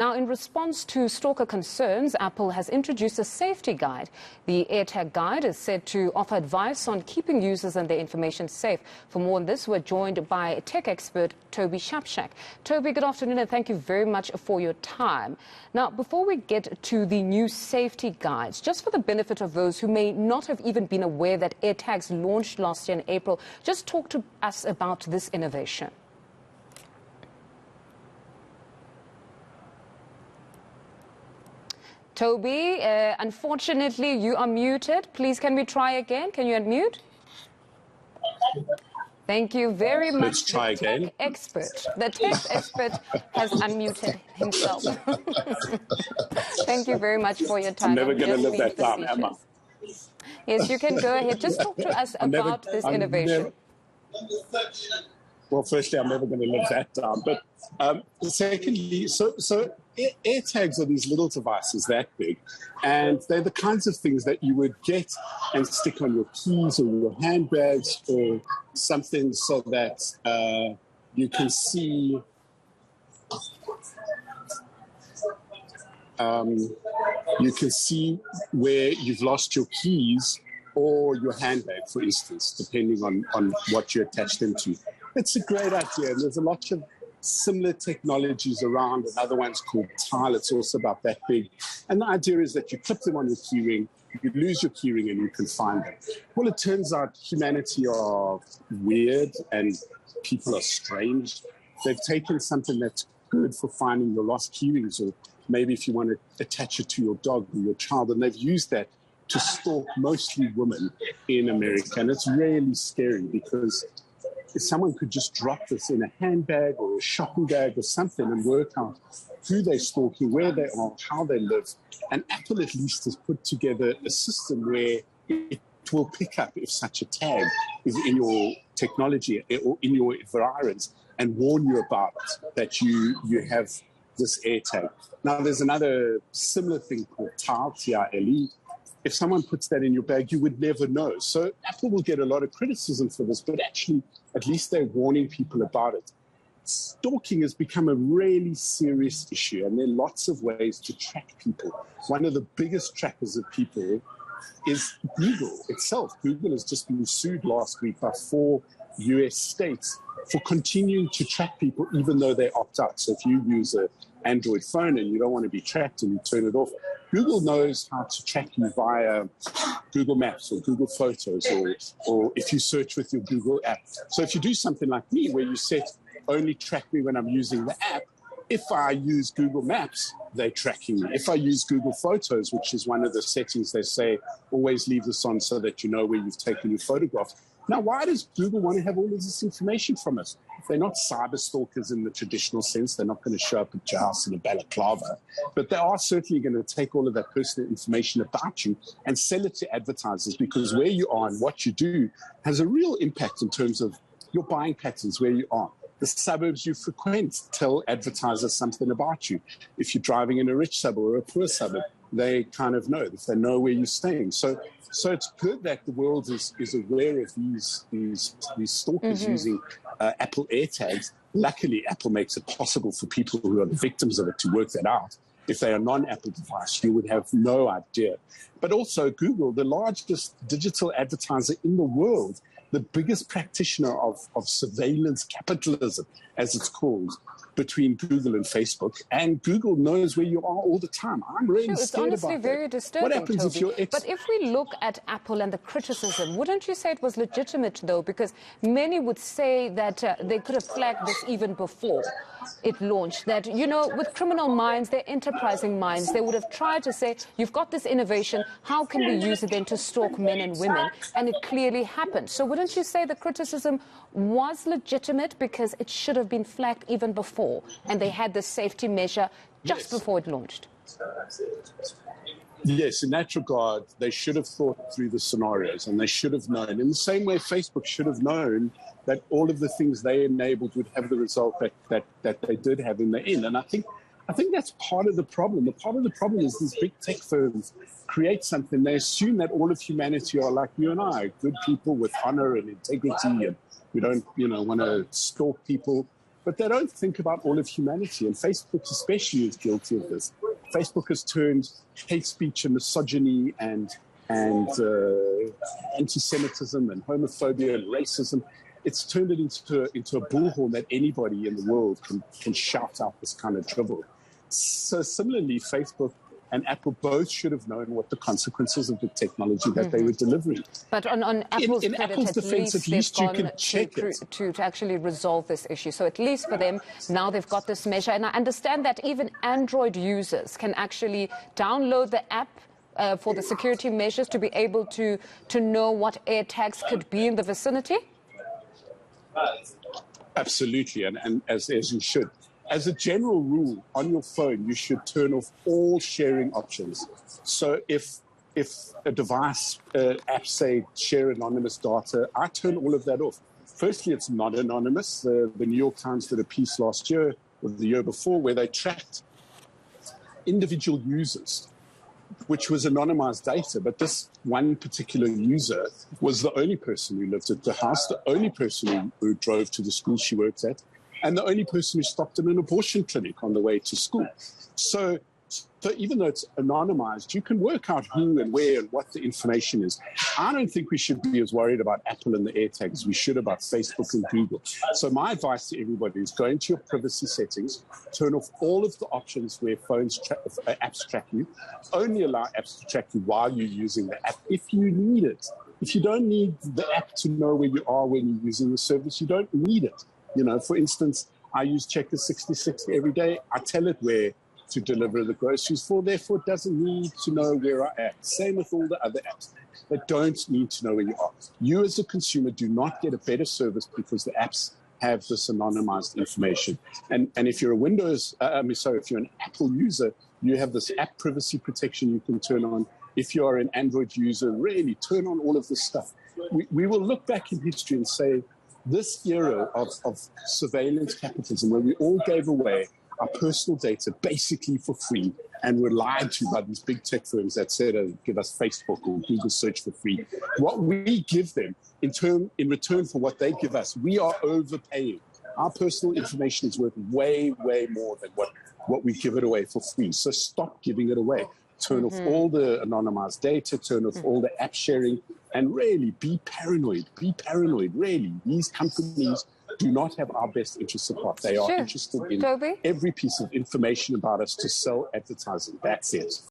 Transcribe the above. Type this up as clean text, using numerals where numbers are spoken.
Now, in response to stalker concerns, Apple has introduced a safety guide. The AirTag guide is said to offer advice on keeping users and their information safe. For more on this, we're joined by tech expert Toby Shapshak. Toby, good afternoon, and thank you very much for your time. Now, before we get to the new safety guides, just for the benefit of those who may not have even been aware that AirTags launched last year in April, just talk to us about this innovation. Toby, unfortunately, you are muted. Please, can we try again? Can you unmute? Thank you very much. Let's try again. The tech expert has unmuted himself. Thank you very much for your time. I'm never going to live that down, am I? Yes, you can go ahead. Just talk to us about this innovation. Well, firstly, I'm never going to live that down. But secondly, so AirTags are these little devices that big, and they're the kinds of things that you would get and stick on your keys or your handbags or something so that you can see where you've lost your keys or your handbag, for instance, depending on what you attach them to. It's a great idea, and there's a lot of similar technologies around. Another one's called Tile. It's also about that big. And the idea is that you clip them on your keyring, you lose your keyring, and you can find them. Well, it turns out humanity are weird and people are strange. They've taken something that's good for finding your lost keyrings, or maybe if you want to attach it to your dog or your child, and they've used that to stalk mostly women in America. And it's really scary because if someone could just drop this in a handbag or a shopping bag or something and work out who they're stalking, where they are, how they live. And Apple at least has put together a system where it will pick up if such a tag is in your technology or in your environs and warn you about it, that you have this AirTag. Now, there's another similar thing called Tile, T-I-L-E. If someone puts that in your bag, you would never know. So Apple will get a lot of criticism for this, but actually, at least they're warning people about it. Stalking has become a really serious issue, and there are lots of ways to track people. One of the biggest trackers of people is Google itself. Google has just been sued last week by 4 US states for continuing to track people even though they opt out. So if you use an Android phone and you don't want to be tracked and you turn it off, Google knows how to track you via Google Maps or Google Photos or if you search with your Google app. So if you do something like me where you set only track me when I'm using the app, if I use Google Maps, they're tracking me. If I use Google Photos, which is one of the settings they say, always leave this on so that you know where you've taken your photograph. Now, why does Google want to have all of this information from us? They're not cyber stalkers in the traditional sense. They're not going to show up at your house in a balaclava. But they are certainly going to take all of that personal information about you and sell it to advertisers, because where you are and what you do has a real impact in terms of your buying patterns, where you are. The suburbs you frequent tell advertisers something about you. If you're driving in a rich suburb or a poor suburb, they kind of know, if they know where you're staying. So it's good that the world is aware of these stalkers using Apple AirTags. Luckily, Apple makes it possible for people who are the victims of it to work that out. If they are non-Apple device, you would have no idea. But also Google, the largest digital advertiser in the world, the biggest practitioner of surveillance capitalism, as it's called, between Google and Facebook, and Google knows where you are all the time. I'm really scared about that. It's honestly very disturbing, what happens Toby. if your But if we look at Apple and the criticism, wouldn't you say it was legitimate, though? Because many would say that they could have flagged this even before it launched, that, you know, with criminal minds, they're enterprising minds. They would have tried to say, you've got this innovation, how can we use it then to stalk men and women? And it clearly happened. So wouldn't you say the criticism was legitimate because it should have been flagged even before, and they had this safety measure just before it launched? Yes, in that regard, they should have thought through the scenarios, and they should have known. In the same way, Facebook should have known that all of the things they enabled would have the result that they did have in the end. And I think that's part of the problem. The part of the problem is these big tech firms create something. They assume that all of humanity are like you and I, good people with honor and integrity, and we don't, want to stalk people. but they don't think about all of humanity. And Facebook especially is guilty of this. Facebook has turned hate speech and misogyny and anti-Semitism and homophobia and racism. It's turned it into a bullhorn that anybody in the world can shout out this kind of drivel. So similarly, Facebook and Apple both should have known what the consequences of the technology that they were delivering. But on Apple's in credit, Apple's defense, at least you can check it. To actually resolve this issue. So at least for them, now they've got this measure. And I understand that even Android users can actually download the app for the security measures to be able to know what AirTags could be in the vicinity? Absolutely, and as you should. As a general rule, on your phone, you should turn off all sharing options. So if a device, app, say, share anonymous data, I turn all of that off. Firstly, it's not anonymous. The New York Times did a piece last year or the year before where they tracked individual users, which was anonymized data. But this one particular user was the only person who lived at the house, the only person who drove to the school she worked at, and the only person who stopped in an abortion clinic on the way to school. So even though it's anonymized, you can work out who and where and what the information is. I don't think we should be as worried about Apple and the AirTags as we should about Facebook and Google. So my advice to everybody is go into your privacy settings, turn off all of the options where apps track you. Only allow apps to track you while you're using the app if you need it. If you don't need the app to know where you are when you're using the service, you don't need it. You know, for instance, I use Checker 66 every day. I tell it where to deliver the groceries for, therefore it doesn't need to know where I am. Same with all the other apps. They don't need to know where you are. You as a consumer do not get a better service because the apps have this anonymized information. And if you're if you're an Apple user, you have this app privacy protection you can turn on. If you're an Android user, really turn on all of this stuff. We will look back in history and say, this era of surveillance capitalism, where we all gave away our personal data basically for free and were lied to by these big tech firms that said, give us Facebook or Google search for free. What we give them in return for what they give us, we are overpaying. Our personal information is worth way, way more than what we give it away for free. So stop giving it away. Turn off all the anonymized data, turn off all the app sharing, and really be paranoid. Be paranoid, really. These companies do not have our best interests at heart. They are interested in every piece of information about us to sell advertising. That's it.